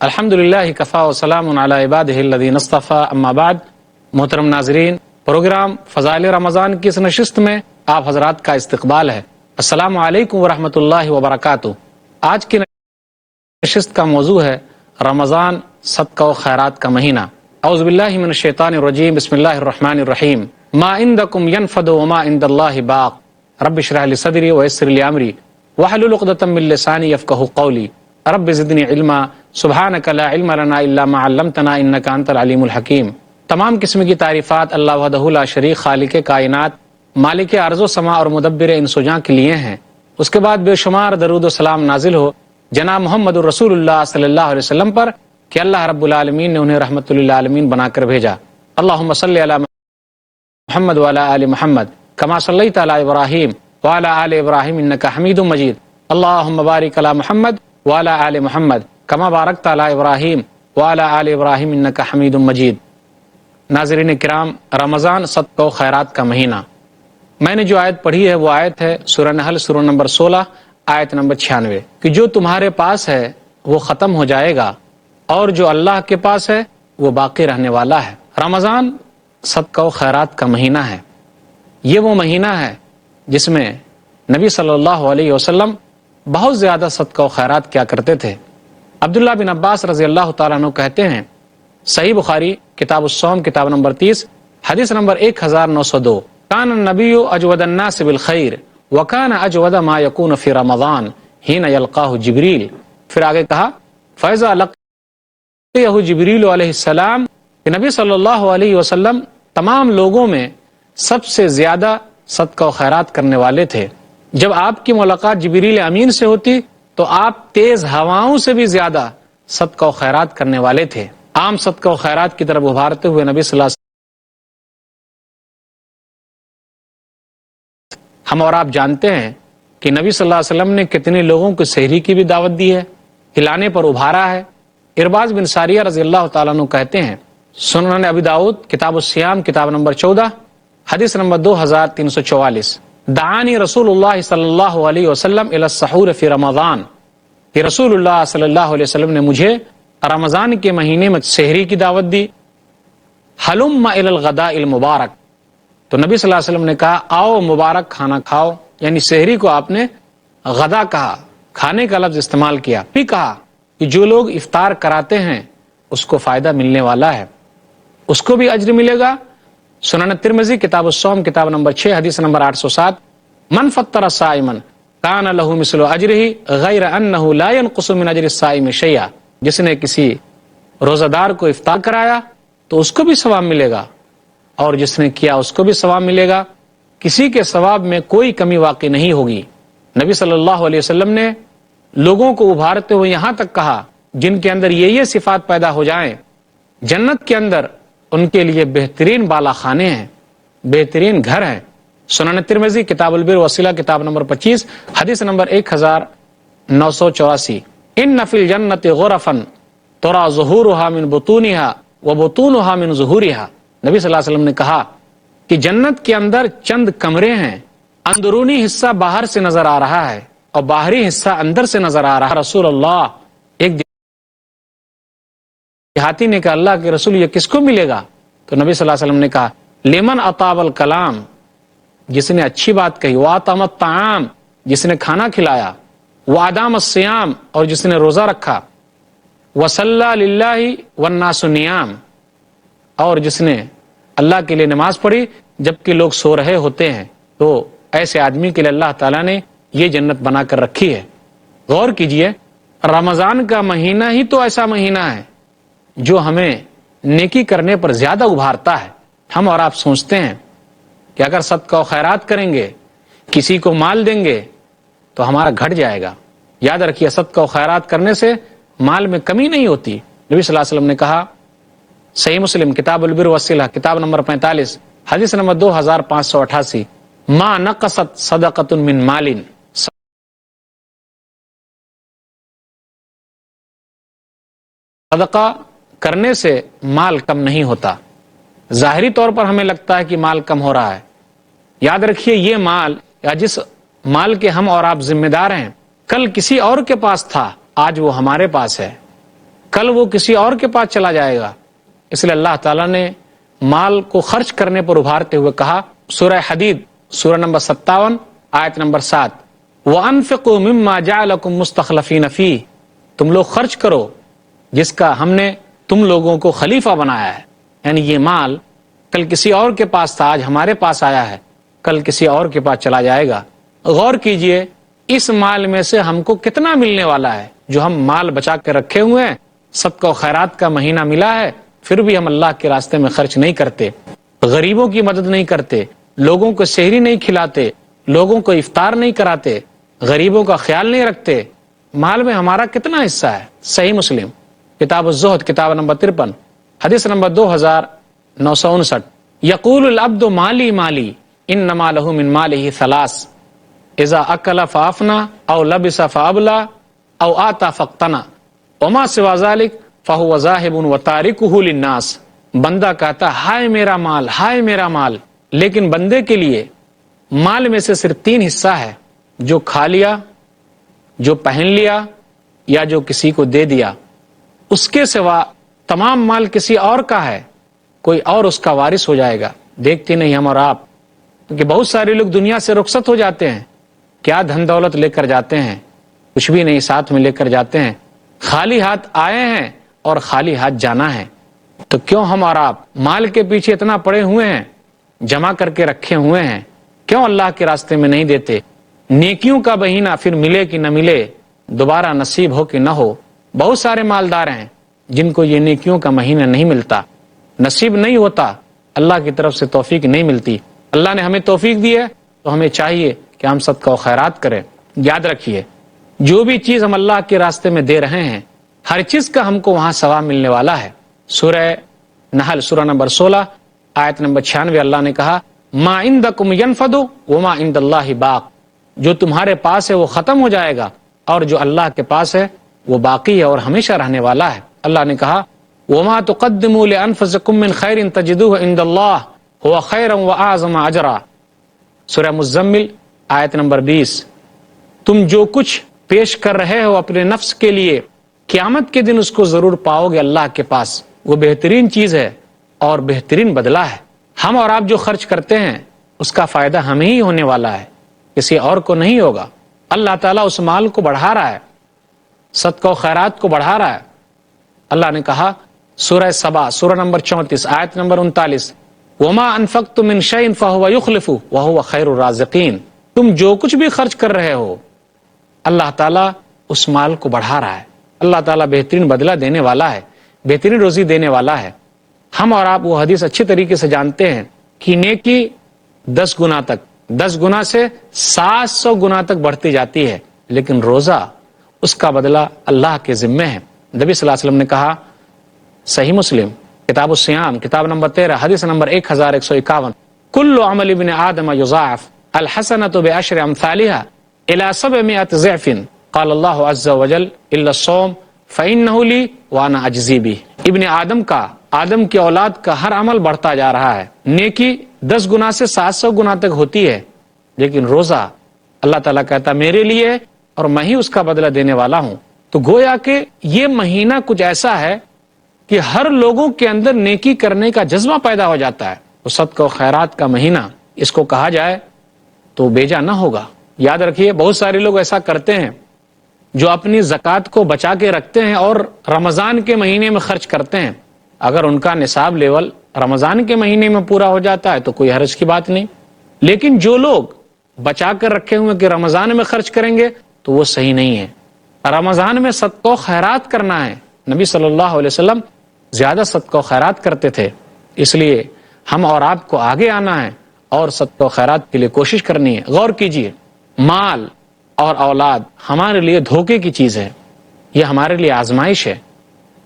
الحمدللہ کفا وسلام علی عبادہ الذین اصطفیٰ اما بعد۔ محترم ناظرین، پروگرام فضائل رمضان کی اس نشست میں آپ حضرات کا استقبال ہے۔ السلام علیکم ورحمۃ اللہ وبرکاتہ۔ آج کی نشست کا موضوع ہے رمضان صدقہ و خیرات کا مہینہ۔ اعوذ باللہ من الشیطان الرجیم، بسم اللہ الرحمن الرحیم۔ ما عندکم ینفد وما عند اللہ باق، رب اشرح لی صدری ویسر لی امری واحلل عقدۃ من لسانی یفقہوا قولی، رب زدنی علما سبحانک لا علم لنا الا ما علمتنا انک انت العلیم الحکیم۔ تمام قسم کی تعریفات اللہ وحدہ لا شریک، خالق کائنات، مالک ارض و سماء اور مدبر ان سجاں کے لیے ہیں۔ اس کے بعد بے شمار درود و سلام نازل ہو جناب محمد الرسول اللہ صلی اللہ علیہ وسلم پر کہ اللہ رب العالمین نے انہیں رحمت للعالمین بنا کر بھیجا۔ اللہم صلی علی محمد وعلی آل محمد کما صلیت علی ابراہیم وعلی آل ابراہیم انک حمید مجید۔ اللہم بارک علی محمد وعلی آل محمد کما بارکت علی ابراہیم وعلی آل ابراہیم انک حمید مجید۔ ناظرین کرام، رمضان صدقہ و خیرات کا مہینہ، میں نے جو آیت پڑھی ہے وہ آیت ہے سورہ نحل، سورہ نمبر 16، آیت نمبر 96، کہ جو تمہارے پاس ہے وہ ختم ہو جائے گا اور جو اللہ کے پاس ہے وہ باقی رہنے والا ہے۔ رمضان صدقہ و خیرات کا مہینہ ہے۔ یہ وہ مہینہ ہے جس میں نبی صلی اللہ علیہ وسلم بہت زیادہ صدقہ و خیرات کیا کرتے تھے۔ عبداللہ بن عباس رضی اللہ تعالیٰ عنہ کہتے ہیں، صحیح بخاری کتاب الصوم کتاب نمبر 30 حدیث نمبر 1902، کان النبی اجود الناس بالخیر وکان اجود ما یکون فی رمضان حین یلقاہ جبریل۔ پھر آگے کہا فاذا لقیہ جبریل علیہ السلام، کہ نبی صلی اللہ علیہ وسلم تمام لوگوں میں سب سے زیادہ صدقہ و خیرات کرنے والے تھے۔ جب آپ کی ملاقات جبریل امین سے ہوتی تو آپ تیز ہواؤں سے بھی زیادہ صدقہ و خیرات کرنے والے تھے۔ عام صدقہ و خیرات کی طرف ابھارتے ہوئے نبی صلی اللہ علیہ وسلم، ہم اور آپ جانتے ہیں کہ نبی صلی اللہ علیہ وسلم نے کتنے لوگوں کو سحری کی بھی دعوت دی ہے، کھلانے پر ابھارا ہے۔ ارباز بن ساریہ رضی اللہ تعالیٰ عنہ کہتے ہیں، سنن ابی داؤد کتاب الصیام کتاب نمبر 14 حدیث نمبر 2344، دعانی رسول اللہ صلی اللہ علیہ وسلم الی السحور فی رمضان، کہ رسول اللہ صلی اللہ علیہ وسلم نے مجھے رمضان کے مہینے میں سحری کی دعوت دی۔ حلم الی الغداء المبارک، تو نبی صلی اللہ علیہ وسلم نے کہا آؤ مبارک کھانا کھاؤ، یعنی سحری کو آپ نے غدا کہا، کھانے کا لفظ استعمال کیا۔ بھی کہا کہ جو لوگ افطار کراتے ہیں اس کو فائدہ ملنے والا ہے، اس کو بھی اجر ملے گا۔ سنن ترمذی کتاب الصوم کتاب نمبر 6 حدیث نمبر 807، من فطر صائما کان لہ مثل اجرہ غیر انہ لا ینقص من اجر الصائم شیئا، جس نے کسی روزہ دار کو افطار کرایا تو اس کو بھی ثواب ملے گا اور جس نے کیا اس کو بھی ثواب ملے گا، کسی کے ثواب میں کوئی کمی واقع نہیں ہوگی۔ نبی صلی اللہ علیہ وسلم نے لوگوں کو ابھارتے ہوئے یہاں تک کہا جن کے اندر یہ صفات پیدا ہو جائیں، جنت کے اندر ان کے لیے بہترین بالا خانے ہیں، بہترین گھر ہیں۔ سنن ترمذی کتاب البر وسیلہ کتاب نمبر 25 حدیث نمبر 1984، ان فی الجنت غرفا ترى ظہورها من بطونها وبطونها من ظہورها۔ نبی صلی اللہ علیہ وسلم نے کہا کہ جنت کے اندر چند کمرے ہیں، اندرونی حصہ باہر سے نظر آ رہا ہے اور باہری حصہ اندر سے نظر آ رہا ہے۔ رسول اللہ، ایک دیہاتی نے کہا اللہ کے رسول یہ کس کو ملے گا؟ تو نبی صلی اللہ علیہ وسلم نے کہا لمن اطاب الکلام، جس نے اچھی بات کہی، واطعم الطعام، جس نے کھنا کھلایا، وادام الصیام، اور جس نے روزہ رکھا، وصلی للہ والناس نیام، اور جس نے اللہ کے لیے نماز پڑھی جبکہ لوگ سو رہے ہوتے ہیں۔ تو ایسے آدمی کے لیے اللہ تعالیٰ نے یہ جنت بنا کر رکھی ہے۔ غور کیجئے، رمضان کا مہینہ ہی تو ایسا مہینہ ہے جو ہمیں نیکی کرنے پر زیادہ ابھارتا ہے۔ ہم اور آپ سوچتے ہیں کہ اگر صدقہ و خیرات کریں گے، کسی کو مال دیں گے تو ہمارا گھٹ جائے گا۔ یاد رکھیے، صدقہ و خیرات کرنے سے مال میں کمی نہیں ہوتی۔ نبی صلی اللہ علیہ وسلم نے کہا، صحیح مسلم کتاب البر وسیلہ کتاب نمبر 45 حدیث نمبر 2588، ما نقصت صدقۃ من مال، صدقہ کرنے سے مال کم نہیں ہوتا۔ ظاہری طور پر ہمیں لگتا ہے کہ مال کم ہو رہا ہے، یاد رکھیے یہ مال یا جس مال کے ہم اور آپ ذمہ دار ہیں، کل کسی اور کے پاس تھا، آج وہ ہمارے پاس ہے۔ کل وہ کسی اور کے پاس چلا جائے گا۔ اس لیے اللہ تعالیٰ نے مال کو خرچ کرنے پر ابھارتے ہوئے کہا، سورہ حدید سورہ نمبر 57 آیت نمبر 7، وَأَنفِقُوا مِمَّا جَعَلَكُمْ مُسْتَخْلَفِينَ فِيهِ، تم لوگ خرچ کرو جس کا ہم نے تم لوگوں کو خلیفہ بنایا ہے، یعنی یہ مال کل کسی اور کے پاس تھا، آج ہمارے پاس آیا ہے، کل کسی اور کے پاس چلا جائے گا۔ غور کیجئے اس مال میں سے ہم کو کتنا ملنے والا ہے، جو ہم مال بچا کے رکھے ہوئے ہیں، صدقہ و خیرات کا مہینہ ملا ہے، پھر بھی ہم اللہ کے راستے میں خرچ نہیں کرتے، غریبوں کی مدد نہیں کرتے، لوگوں کو سحری نہیں کھلاتے، لوگوں کو افطار نہیں کراتے، غریبوں کا خیال نہیں رکھتے۔ مال میں ہمارا کتنا حصہ ہے؟ صحیح مسلم کتاب الزہد کتاب نمبر 53 حدیث نمبر 2959، یقول العبد مالی مالی انما له من ماله ثلاث، اذا اکل فافنا او لبس فابلا او آتا فقتنا وما سوا ذلك فهو ذاهب وتاركه للناس۔ بندہ کہتا ہائے میرا مال، ہائے میرا مال، لیکن بندے کے لیے مال میں سے صرف 3 حصہ ہے، جو کھا لیا، جو پہن لیا، یا جو کسی کو دے دیا۔ اس کے سوا تمام مال کسی اور کا ہے، کوئی اور اس کا وارث ہو جائے گا۔ دیکھتے نہیں ہم اور آپ کہ بہت سارے لوگ دنیا سے رخصت ہو جاتے ہیں، کیا دھن دولت لے کر جاتے ہیں، کچھ بھی نہیں ساتھ میں لے کر جاتے ہیں، خالی ہاتھ آئے ہیں اور خالی ہاتھ جانا ہے۔ تو کیوں ہم اور آپ مال کے پیچھے اتنا پڑے ہوئے ہیں، جمع کر کے رکھے ہوئے ہیں، کیوں اللہ کے راستے میں نہیں دیتے؟ نیکیوں کا مہینہ پھر ملے کہ نہ ملے، دوبارہ نصیب ہو کہ نہ ہو۔ بہت سارے مالدار ہیں جن کو یہ نیکیوں کا مہینہ نہیں ملتا، نصیب نہیں ہوتا، اللہ کی طرف سے توفیق نہیں ملتی۔ اللہ نے ہمیں توفیق دی ہے تو ہمیں چاہیے کہ ہم صدقہ و خیرات کریں۔ یاد رکھیے جو بھی چیز ہم اللہ کے راستے میں دے رہے ہیں، ہر چیز کا ہم کو وہاں ثواب ملنے والا ہے۔ سورہ نحل سورہ نمبر 16 آیت نمبر 96 اللہ نے کہا، ما عندکم ینفد وما عند اللہ باق، جو تمہارے پاس ہے وہ ختم ہو جائے گا، اور جو اللہ کے پاس ہے وہ باقی ہے اور ہمیشہ رہنے والا ہے۔ اللہ نے کہا، وما تقدموا لانفسکم من خیر تجدوه عند اللہ هو خیرا واعظم اجرا، سورہ مزمل آیت نمبر 20، تم جو کچھ پیش کر رہے ہو اپنے نفس کے لیے، قیامت کے دن اس کو ضرور پاؤ گے اللہ کے پاس، وہ بہترین چیز ہے اور بہترین بدلہ ہے۔ ہم اور آپ جو خرچ کرتے ہیں اس کا فائدہ ہمیں ہی ہونے والا ہے، کسی اور کو نہیں ہوگا۔ اللہ تعالیٰ اس مال کو بڑھا رہا ہے، صدقہ و خیرات کو بڑھا رہا ہے۔ اللہ نے کہا سورہ سبا سورہ نمبر 34 آیت نمبر 39، وما انفقتم من شیء فهو یخلفہ وہو خیر الرازقین، تم جو کچھ بھی خرچ کر رہے ہو اللہ تعالیٰ اس مال کو بڑھا رہا ہے۔ اللہ تعالیٰ بہترین بدلہ دینے والا ہے، بہترین روزی دینے والا ہے۔ ہم اور آپ وہ حدیث اچھی طریقے سے جانتے ہیں کہ نیکی 10 گنا تک، 10 گنا سے 700 گنا تک بڑھتی جاتی ہے، لیکن روزہ اس کا بدلہ اللہ کے ذمے ہے۔ نبی صلی اللہ علیہ وسلم نے کہا، صحیح مسلم کتاب الصیام کتاب نمبر 13 حدیث نمبر 1151، کل عمل ابن آدم یضاعف الحسنۃ بعشر امثالها الى 700 ضعف قال اللہ عز وجل الا الصوم فانہ لی وانا اجزی بہ۔ ابن آدم کی اولاد کا ہر عمل بڑھتا جا رہا ہے، نیکی 10 گنا سے 700 گنا تک ہوتی ہے، لیکن روزہ اللہ تعالیٰ کہتا میرے لیے اور میں ہی اس کا بدلہ دینے والا ہوں۔ تو گویا کہ یہ مہینہ کچھ ایسا ہے کہ ہر لوگوں کے اندر نیکی کرنے کا جذبہ پیدا ہو جاتا ہے۔ تو صدقہ و خیرات کا مہینہ اس کو کہا جائے تو بیجا نہ ہوگا۔ یاد رکھیے بہت سارے لوگ ایسا کرتے ہیں جو اپنی زکوٰۃ کو بچا کے رکھتے ہیں اور رمضان کے مہینے میں خرچ کرتے ہیں۔ اگر ان کا نصاب لیول رمضان کے مہینے میں پورا ہو جاتا ہے تو کوئی حرج کی بات نہیں، لیکن جو لوگ بچا کر رکھے ہوئے کہ رمضان میں خرچ کریں گے تو وہ صحیح نہیں ہے۔ رمضان میں صدقہ و خیرات کرنا ہے۔ نبی صلی اللہ علیہ وسلم زیادہ صدقہ و خیرات کرتے تھے، اس لیے ہم اور آپ کو آگے آنا ہے اور صدقہ و خیرات کے لیے کوشش کرنی ہے۔ غور کیجئے، مال اور اولاد ہمارے لیے دھوکے کی چیز ہے، یہ ہمارے لیے آزمائش ہے۔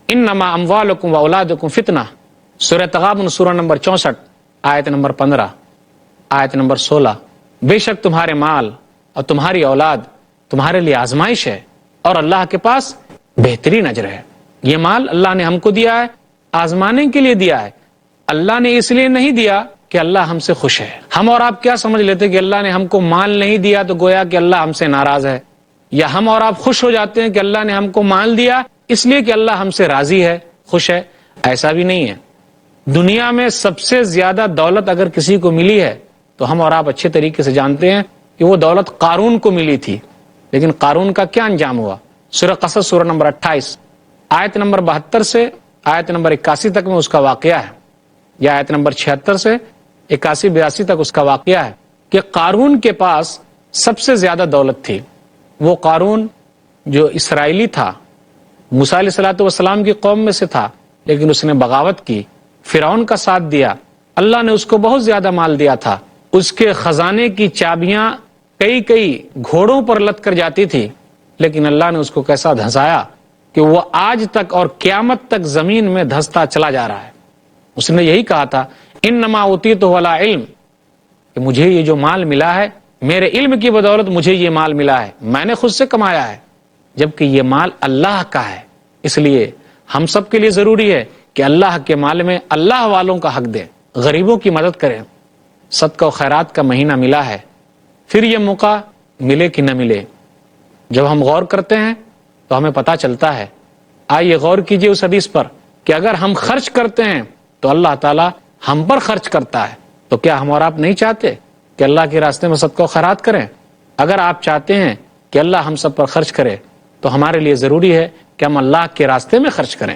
انما اموالکم واولادکم فتنہ، سورہ تغابن سورہ نمبر 64 آیت نمبر 15 آیت نمبر 16، بے شک تمہارے مال اور تمہاری اولاد تمہارے لیے آزمائش ہے اور اللہ کے پاس بہترین اجر ہے۔ یہ مال اللہ نے ہم کو دیا ہے، آزمانے کے لیے دیا ہے۔ اللہ نے اس لیے نہیں دیا کہ اللہ ہم سے خوش ہے۔ ہم اور آپ کیا سمجھ لیتے کہ اللہ نے ہم کو مال نہیں دیا تو گویا کہ اللہ ہم سے ناراض ہے، یا ہم اور آپ خوش ہو جاتے ہیں کہ اللہ نے ہم کو مال دیا اس لیے کہ اللہ ہم سے راضی ہے، خوش ہے؟ ایسا بھی نہیں ہے۔ دنیا میں سب سے زیادہ دولت اگر کسی کو ملی ہے تو ہم اور آپ اچھے طریقے سے جانتے ہیں کہ وہ دولت قارون کو ملی تھی، لیکن قارون کا کیا انجام ہوا؟ سورہ قصص سورہ نمبر 28 آیت نمبر 72 سے آیت نمبر 81 تک میں اس کا واقعہ ہے، یا آیت نمبر 76 سے 81-82 تک اس کا واقعہ ہے کہ قارون کے پاس سب سے زیادہ دولت تھی۔ وہ قارون جو اسرائیلی تھا، موسیٰ علیہ الصلوۃ والسلام کی قوم میں سے تھا، لیکن اس نے بغاوت کی، فرعون کا ساتھ دیا۔ اللہ نے اس کو بہت زیادہ مال دیا تھا، اس کے خزانے کی چابیاں کئی گھوڑوں پر لد کر جاتی تھی، لیکن اللہ نے اس کو کیسا دھنسایا کہ وہ آج تک اور قیامت تک زمین میں دھستا چلا جا رہا ہے۔ اس نے یہی کہا تھا انما اوتیتہ علی علم، کہ مجھے یہ جو مال ملا ہے میرے علم کی بدولت مجھے یہ مال ملا ہے، میں نے خود سے کمایا ہے، جبکہ یہ مال اللہ کا ہے۔ اس لیے ہم سب کے لیے ضروری ہے کہ اللہ کے مال میں اللہ والوں کا حق دیں، غریبوں کی مدد کریں۔ صدقہ و خیرات کا مہینہ ملا ہے، پھر یہ موقع ملے کہ نہ ملے، جب ہم غور کرتے ہیں تو ہمیں پتہ چلتا ہے۔ آئیے غور کیجئے اس حدیث پر کہ اگر ہم خرچ کرتے ہیں تو اللہ تعالیٰ ہم پر خرچ کرتا ہے، تو کیا ہم اور آپ نہیں چاہتے کہ اللہ کے راستے میں صدقہ و خیرات کریں؟ اگر آپ چاہتے ہیں کہ اللہ ہم سب پر خرچ کرے تو ہمارے لیے ضروری ہے کہ ہم اللہ کے راستے میں خرچ کریں۔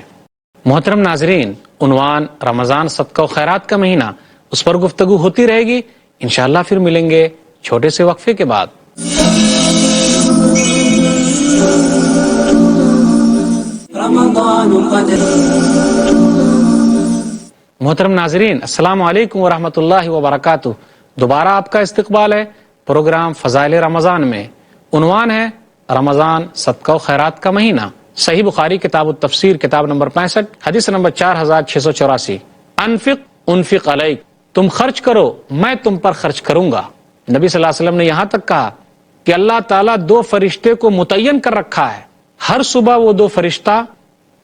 محترم ناظرین، عنوان رمضان صدقہ و خیرات کا مہینہ، اس پر گفتگو ہوتی رہے گی، انشاءاللہ پھر ملیں گے چھوٹے سے وقفے کے بعد۔ محترم ناظرین، السلام علیکم ورحمۃ اللہ وبرکاتہ۔ دوبارہ آپ کا استقبال ہے پروگرام فضائل رمضان میں۔ عنوان ہے رمضان صدقہ و خیرات کا مہینہ۔ صحیح بخاری کتاب التفسیر کتاب نمبر 65 حدیث نمبر 4684، انفق انفق علیک، تم خرچ کرو میں تم پر خرچ کروں گا۔ نبی صلی اللہ علیہ وسلم نے یہاں تک کہا کہ اللہ تعالیٰ 2 فرشتے کو متعین کر رکھا ہے، ہر صبح وہ 2 فرشتہ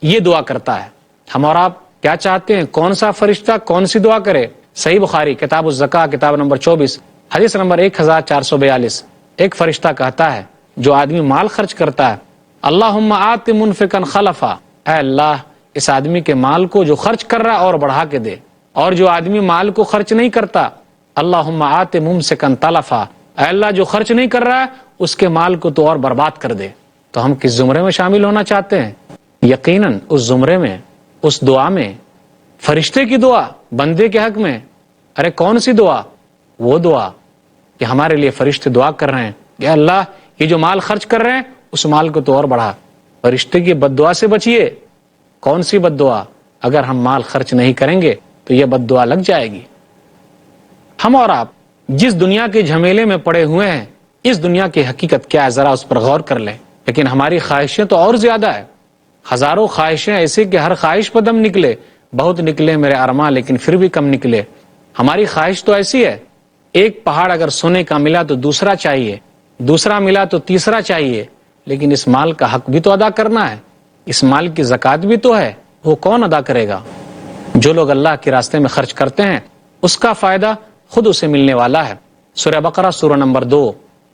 یہ دعا کرتا ہے۔ ہم اور آپ کیا چاہتے ہیں؟ کون سا فرشتہ کون سی دعا کرے؟ صحیح بخاری کتاب الزکاة کتاب نمبر 24 حدیث نمبر 1442، ایک فرشتہ کہتا ہے جو آدمی مال خرچ کرتا ہے، اللہم آت منفقا خلفا، اے اللہ اس آدمی کے مال کو جو خرچ کر رہا اور بڑھا کے دے، اور جو آدمی مال کو خرچ نہیں کرتا، اللہم آت ممسکا تلفا، اے اللہ جو خرچ نہیں کر رہا ہے اس کے مال کو تو اور برباد کر دے۔ تو ہم کس زمرے میں شامل ہونا چاہتے ہیں؟ یقیناً اس زمرے میں، اس دعا میں، فرشتے کی دعا بندے کے حق میں۔ ارے کون سی دعا؟ وہ دعا کہ ہمارے لیے فرشتے دعا کر رہے ہیں کہ اللہ یہ جو مال خرچ کر رہے ہیں اس مال کو تو اور بڑھا۔ فرشتے کی بد دعا سے بچیے۔ کون سی بد دعا؟ اگر ہم مال خرچ نہیں کریں گے تو یہ بد دعا لگ جائے گی۔ ہم اور آپ جس دنیا کے جھمیلے میں پڑے ہوئے ہیں، اس دنیا کی حقیقت کیا ہے ذرا اس پر غور کر لیں۔ لیکن ہماری خواہشیں تو اور زیادہ ہے، ہزاروں خواہشیں ایسی کہ ہر خواہش پر دم نکلے، بہت نکلے میرے ارماں لیکن پھر بھی کم نکلے۔ ہماری خواہش تو ایسی ہے، ایک پہاڑ اگر سونے کا ملا تو دوسرا چاہیے، دوسرا ملا تو تیسرا چاہیے، لیکن اس مال کا حق بھی تو ادا کرنا ہے، اس مال کی زکوٰۃ بھی تو ہے، وہ کون ادا کرے گا؟ جو لوگ اللہ کے راستے میں خرچ کرتے ہیں اس کا فائدہ خود اسے ملنے والا ہے۔ سورہ بقرہ سورہ نمبر 2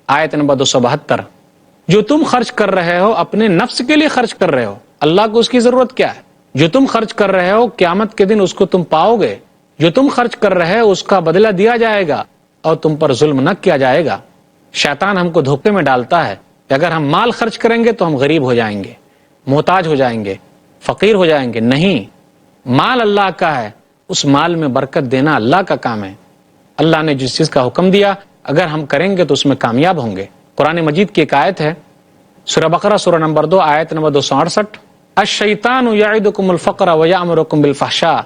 آیت نمبر 272، جو تم خرچ کر رہے ہو اپنے نفس کے لیے خرچ کر رہے ہو، اللہ کو اس کی ضرورت کیا ہے؟ جو تم خرچ کر رہے ہو قیامت کے دن اس کو تم پاؤ گے، جو تم خرچ کر رہے ہو اس کا بدلہ دیا جائے گا اور تم پر ظلم نہ کیا جائے گا۔ شیطان ہم کو دھوکے میں ڈالتا ہے کہ اگر ہم مال خرچ کریں گے تو ہم غریب ہو جائیں گے، محتاج ہو جائیں گے، فقیر ہو جائیں گے۔ نہیں، مال اللہ کا ہے، اس مال میں برکت دینا اللہ کا کام ہے۔ اللہ نے جس چیز کا حکم دیا اگر ہم کریں گے تو اس میں کامیاب ہوں گے۔ قرآن مجید کی ایک آیت ہے، سورہ بقرہ سورہ نمبر 2 آیت نمبر 268، الشیطان یعدکم الفقر ویأمرکم بالفحشاء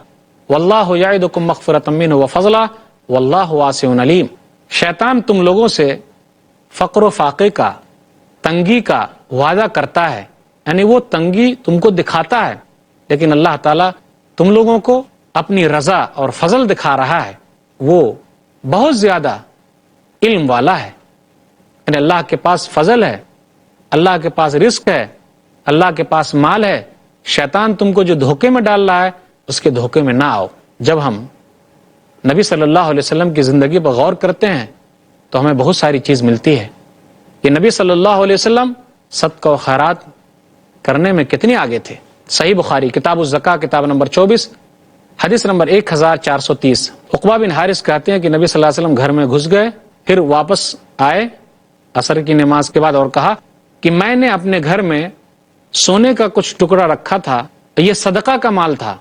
واللہ یعدکم مغفرۃ منہ وفضلا واللہ واسع علیم۔ شیطان تم لوگوں سے فقر و فاقے کا، تنگی کا وعدہ کرتا ہے، یعنی وہ تنگی تم کو دکھاتا ہے، لیکن اللہ تعالیٰ تم لوگوں کو اپنی رضا اور فضل دکھا رہا ہے۔ وہ بہت زیادہ علم والا ہے، یعنی اللہ کے پاس فضل ہے، اللہ کے پاس رزق ہے، اللہ کے پاس مال ہے۔ شیطان تم کو جو دھوکے میں ڈال رہا ہے اس کے دھوکے میں نہ آؤ۔ جب ہم نبی صلی اللہ علیہ وسلم کی زندگی پر غور کرتے ہیں تو ہمیں بہت ساری چیز ملتی ہے کہ نبی صلی اللہ علیہ وسلم صدقہ و خیرات کرنے میں کتنی آگے تھے۔ صحیح بخاری کتاب الزکاہ کتاب نمبر 24 حدیث نمبر 1430، عقبہ بن حارث کہتے ہیں کہ نبی صلی اللہ علیہ وسلم گھر میں گھس گئے، پھر واپس آئے عصر کی نماز کے بعد اور کہا کہ میں نے اپنے گھر میں سونے کا کچھ ٹکڑا رکھا تھا، یہ صدقہ کا مال تھا،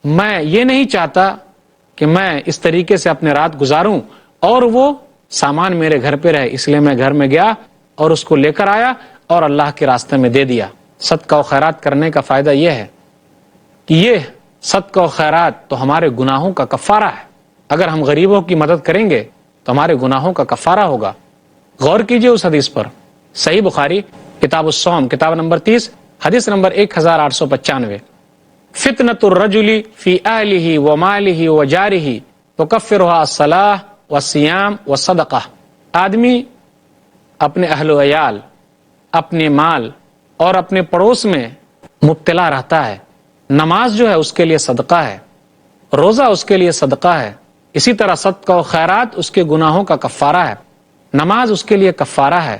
میں یہ نہیں چاہتا کہ میں اس طریقے سے اپنے رات گزاروں اور وہ سامان میرے گھر پہ رہے، اس لیے میں گھر میں گیا اور اس کو لے کر آیا اور اللہ کے راستے میں دے دیا۔ صدقہ و خیرات کرنے کا فائدہ یہ ہے کہ یہ صدقہ و خیرات تو ہمارے گناہوں کا کفارہ ہے۔ اگر ہم غریبوں کی مدد کریں گے تو ہمارے گناہوں کا کفارہ ہوگا۔ غور کیجئے اس حدیث پر، صحیح بخاری کتاب الصوم کتاب نمبر 30 حدیث نمبر 1895، فتنة الرجل فی اہلہ ومالہ وجارہ تکفرها الصلاۃ والصیام والصدقہ۔ آدمی اپنے اہل و عیال، اپنے مال اور اپنے پڑوس میں مبتلا رہتا ہے، نماز جو ہے اس کے لیے صدقہ ہے، روزہ اس کے لیے صدقہ ہے، اسی طرح صدقہ و خیرات اس کے گناہوں کا کفارہ ہے، نماز اس کے لیے کفارہ ہے،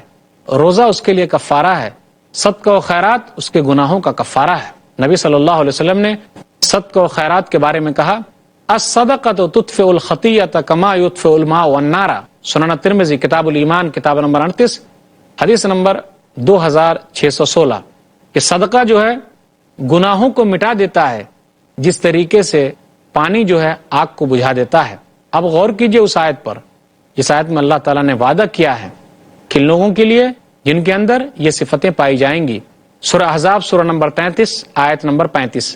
روزہ اس کے لیے کفارہ ہے، صدقہ و خیرات اس کے گناہوں کا کفارہ ہے۔ نبی صلی اللہ علیہ وسلم نے صدقہ و خیرات کے بارے میں کہا الصدقۃ تطفئ الخطیۃ کما یطفئ الماء النار، سنن ترمذی کتاب الایمان کتاب نمبر 38 حدیث نمبر 2616، کہ صدقہ جو ہے گناہوں کو مٹا دیتا ہے جس طریقے سے پانی جو ہے آگ کو بجھا دیتا ہے۔ اب غور کیجئے اس آیت پر، جس آیت میں اللہ تعالیٰ نے وعدہ کیا ہے کن لوگوں کے لیے جن کے اندر یہ صفتیں پائی جائیں گی۔ سورہ احزاب سورہ نمبر 33 آیت نمبر 35،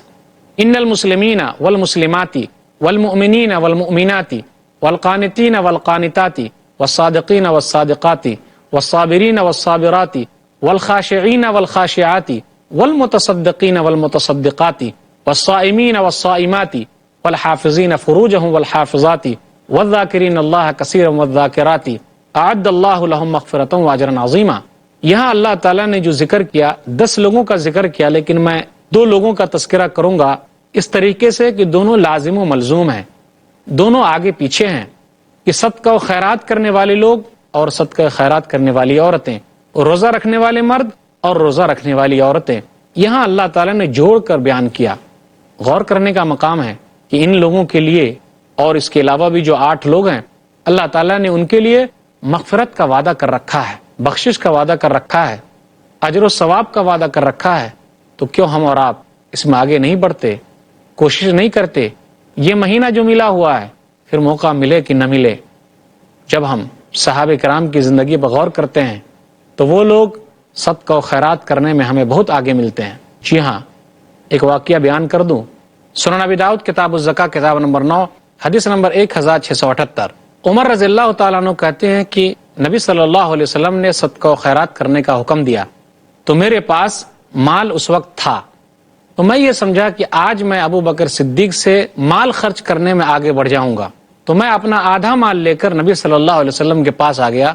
ان المسلمین والمسلمات والمؤمنین والمؤمنات والقانتین والقانتات والصادقین والصادقات والصابرین والصابرات والخاشعین والخاشعات والمتصدقین والمتصدقات والصائمین والصائمات والحافظین فروجهم والحافظات والذاکرین اللہ کثیرا والذاکرات اعد اللہ لهم مغفرۃ واجرا عظیما۔ یہاں اللہ تعالیٰ نے جو ذکر کیا 10 لوگوں کا ذکر کیا، لیکن میں 2 لوگوں کا تذکرہ کروں گا اس طریقے سے کہ دونوں لازم و ملزوم ہیں، دونوں آگے پیچھے ہیں، کہ صدقہ و خیرات کرنے والے لوگ اور صدقہ خیرات کرنے والی عورتیں، روزہ رکھنے والے مرد اور روزہ رکھنے والی عورتیں، یہاں اللہ تعالیٰ نے جوڑ کر بیان کیا۔ غور کرنے کا مقام ہے کہ ان لوگوں کے لیے اور اس کے علاوہ بھی جو 8 لوگ ہیں، اللہ تعالیٰ نے ان کے لیے مغفرت کا وعدہ کر رکھا ہے، بخشش کا وعدہ کر رکھا ہے، اجر و ثواب کا وعدہ کر رکھا ہے۔ تو کیوں ہم اور آپ اس میں آگے نہیں بڑھتے، کوشش نہیں کرتے؟ یہ مہینہ جو ملا ہوا ہے، پھر موقع ملے کہ نہ ملے، جب ہم صحابہ کرام کی زندگی پر غور کرتے ہیں تو وہ لوگ صدقہ و خیرات کرنے میں ہمیں بہت آگے ملتے ہیں۔ جی ہاں، ایک واقعہ بیان کر دوں، سنن ابی داؤد کتاب الزکاہ کتاب نمبر 9 حدیث نمبر 1678، عمر رضی اللہ تعالیٰ عنہ کہتے ہیں کہ نبی صلی اللہ علیہ وسلم نے صدقہ و خیرات کرنے کا حکم دیا تو میرے پاس مال اس وقت تھا، تو میں یہ سمجھا کہ آج میں ابو بکر صدیق سے مال خرچ کرنے میں آگے بڑھ جاؤں گا، تو میں اپنا آدھا مال لے کر نبی صلی اللہ علیہ وسلم کے پاس آ گیا۔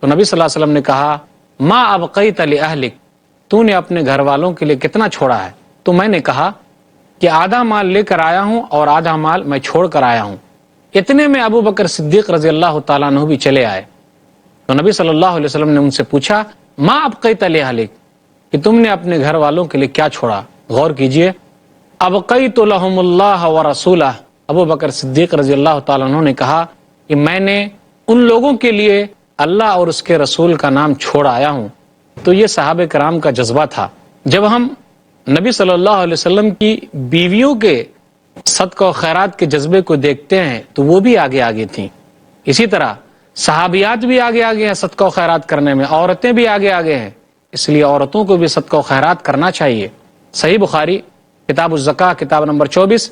تو نبی صلی اللہ علیہ وسلم نے کہا ما ابقیت لأہلک، تو نے اپنے گھر والوں کے لیے کتنا چھوڑا ہے؟ تو میں نے کہا کہ آدھا مال لے کر آیا ہوں اور آدھا مال میں چھوڑ کر آیا ہوں۔ اتنے میں ابو بکر صدیق رضی اللہ تعالیٰ عنہ بھی چلے آئے، تو نبی صلی اللہ علیہ وسلم نے ان سے پوچھا ما ابقیت لأہلک، کہ تم نے اپنے گھر والوں کے لیے کیا چھوڑا؟ غور کیجئے، ابقیت لہم اللہ ورسولہ، ابو بکر صدیق رضی اللہ تعالیٰ عنہ نے کہا کہ میں نے ان لوگوں کے لیے اللہ اور اس کے رسول کا نام چھوڑ آیا ہوں۔ تو یہ صحابہ کرام کا جذبہ تھا۔ جب ہم نبی صلی اللہ علیہ وسلم کی بیویوں کے صدقہ و خیرات کے جذبے کو دیکھتے ہیں تو وہ بھی آگے آگے تھیں، اسی طرح صحابیات بھی آگے آگے ہیں صدقہ و خیرات کرنے میں، عورتیں بھی آگے آگے ہیں، اس لیے عورتوں کو بھی صدقہ و خیرات کرنا چاہیے۔ صحیح بخاری کتاب الزکاہ کتاب نمبر 24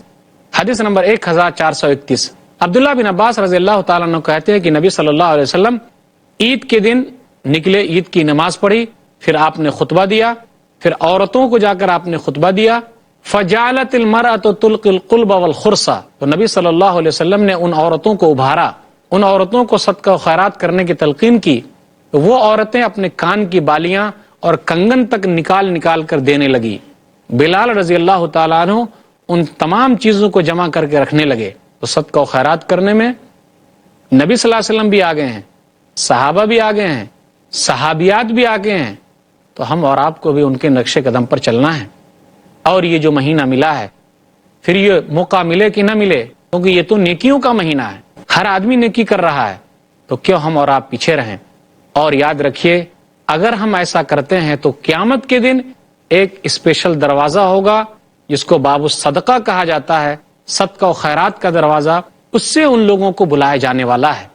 حدیث نمبر 1431، عبداللہ بن عباس رضی اللہ تعالیٰ عنہ کہتے ہیں کہ نبی صلی اللہ علیہ وسلم عید کے دن نکلے، عید کی نماز پڑھی، پھر آپ نے خطبہ دیا، پھر عورتوں کو جا کر آپ نے خطبہ دیا، فجعلت المرأة تلقي القلب والخرصہ، تو نبی صلی اللہ علیہ وسلم نے ان عورتوں کو ابھارا، ان عورتوں کو صدقہ و خیرات کرنے کی تلقین کی، تو وہ عورتیں اپنے کان کی بالیاں اور کنگن تک نکال نکال کر دینے لگی۔ بلال رضی اللہ تعالیٰ عنہ ان تمام چیزوں کو جمع کر کے رکھنے لگے۔ تو صدقہ و خیرات کرنے میں نبی صلی اللہ علیہ وسلم بھی آگے ہیں، صحابہ بھی آگے ہیں، صحابیات بھی آگے ہیں، تو ہم اور آپ کو بھی ان کے نقش قدم پر چلنا ہے. اور یہ جو مہینہ ملا ہے، پھر یہ موقع ملے کہ نہ ملے، کیونکہ یہ تو نیکیوں کا مہینہ ہے، ہر آدمی نیکی کر رہا ہے، تو کیوں ہم اور آپ پیچھے رہیں. اور یاد رکھیے، اگر ہم ایسا کرتے ہیں تو قیامت کے دن ایک اسپیشل دروازہ ہوگا جس کو باب الصدقہ کہا جاتا ہے، صدقہ و خیرات کا دروازہ، اس سے ان لوگوں کو بلایا جانے والا ہے.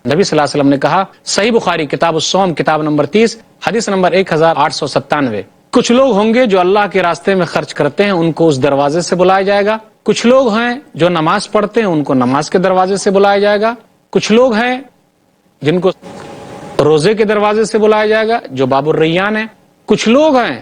نبی صلی اللہ علیہ وسلم نے کہا، صحیح بخاری کتاب الصوم کتاب نمبر 30 حدیث نمبر 1897، کچھ لوگ ہوں گے جو اللہ کے راستے میں خرچ کرتے ہیں، ان کو اس دروازے سے بلایا جائے گا. کچھ لوگ ہیں جو نماز پڑھتے ہیں، ان کو نماز کے دروازے سے بلایا جائے گا. کچھ لوگ ہیں جن کو روزے کے دروازے سے بلایا جائے گا، جو باب الریان ہے. کچھ لوگ ہیں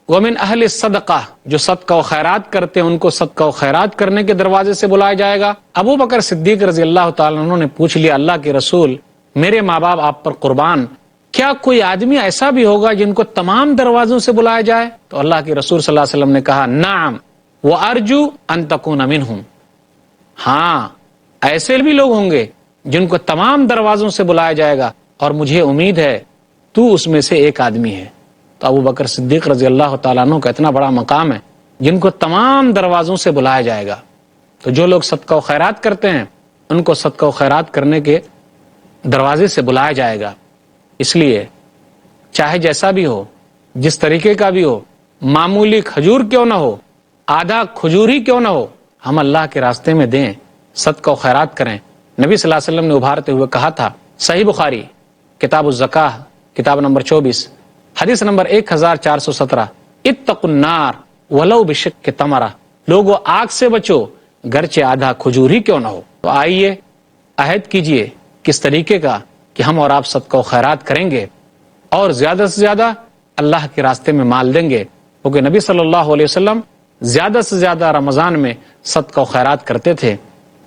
ومن اہل صدقہ، جو صدقہ و خیرات کرتے ہیں، ان کو صدقہ و خیرات کرنے کے دروازے سے بلایا جائے گا. ابو بکر صدیق رضی اللہ تعالیٰ عنہ نے پوچھ لیا، اللہ کے رسول، میرے ماں باپ آپ پر قربان، کیا کوئی آدمی ایسا بھی ہوگا جن کو تمام دروازوں سے بلایا جائے؟ تو اللہ کے رسول صلی اللہ علیہ وسلم نے کہا، نعم وارجو ان تکون منہم، ہاں ایسے بھی لوگ ہوں گے جن کو تمام دروازوں سے بلایا جائے گا، اور مجھے امید ہے تو اس میں سے ایک آدمی ہے. تو ابو بکر صدیق رضی اللہ تعالیٰ عنہ کا اتنا بڑا مقام ہے، جن کو تمام دروازوں سے بلایا جائے گا. تو جو لوگ صدقہ و خیرات کرتے ہیں، ان کو صدقہ و خیرات کرنے کے دروازے سے بلایا جائے گا. اس لیے چاہے جیسا بھی ہو، جس طریقے کا بھی ہو، معمولی کھجور کیوں نہ ہو، آدھا کھجور ہی کیوں نہ ہو، ہم اللہ کے راستے میں دیں، صدقہ و خیرات کریں. نبی صلی اللہ علیہ وسلم نے ابھارتے ہوئے کہا تھا، صحیح بخاری کتاب الزکاہ کتاب نمبر 24 حدیث نمبر 1417، اتقوا النار ولو بشق تمرہ، لوگوں آگ سے بچو گرچہ آدھا کھجور ہی کیوں نہ ہو. تو آئیے عہد کیجئے کس طریقے کا کہ ہم اور آپ صدقہ و خیرات کریں گے، اور زیادہ سے زیادہ اللہ کے راستے میں مال دیں گے، کیونکہ نبی صلی اللہ علیہ وسلم زیادہ سے زیادہ رمضان میں صدقہ و خیرات کرتے تھے.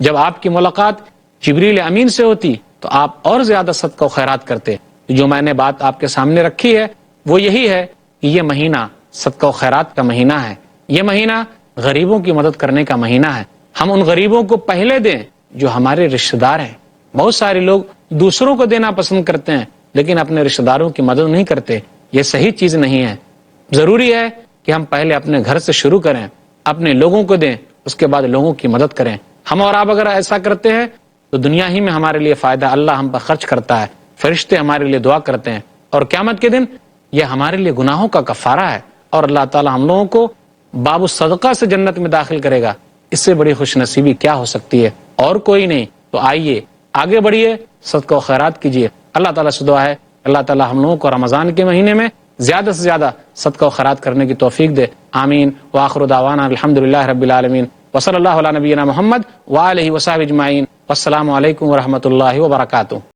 جب آپ کی ملاقات جبریل امین سے ہوتی تو آپ اور زیادہ صدقہ و خیرات کرتے. جو میں نے بات آپ کے سامنے رکھی ہے وہ یہی ہے کہ یہ مہینہ صدقہ و خیرات کا مہینہ ہے، یہ مہینہ غریبوں کی مدد کرنے کا مہینہ ہے. ہم ان غریبوں کو پہلے دیں جو ہمارے رشتہ دار ہیں. بہت سارے لوگ دوسروں کو دینا پسند کرتے ہیں لیکن اپنے رشتہ داروں کی مدد نہیں کرتے. یہ صحیح چیز نہیں ہے. ضروری ہے کہ ہم پہلے اپنے گھر سے شروع کریں، اپنے لوگوں کو دیں، اس کے بعد لوگوں کی مدد کریں. ہم اور آپ اگر ایسا کرتے ہیں تو دنیا ہی میں ہمارے لیے فائدہ، اللہ ہم پر خرچ کرتا ہے، فرشتے ہمارے لیے دعا کرتے ہیں، اور قیامت کے دن یہ ہمارے لیے گناہوں کا کفارہ ہے، اور اللہ تعالی ہم لوگوں کو باب الصدقہ سے جنت میں داخل کرے گا. اس سے بڑی خوش نصیبی کیا ہو سکتی ہے؟ اور کوئی نہیں. تو آئیے آگے بڑھیے، صدقہ و خیرات کیجیے. اللہ تعالیٰ سے دعا ہے اللہ تعالیٰ ہم لوگوں کو رمضان کے مہینے میں زیادہ سے زیادہ صدقہ و خیرات کرنے کی توفیق دے. آمین. وآخر دعوانا الحمدللہ رب العالمین، وصلی اللہ علی نبینا محمد وآلہ وصحبہ اجمعین. والسلام علیکم ورحمۃ اللہ وبرکاتہ.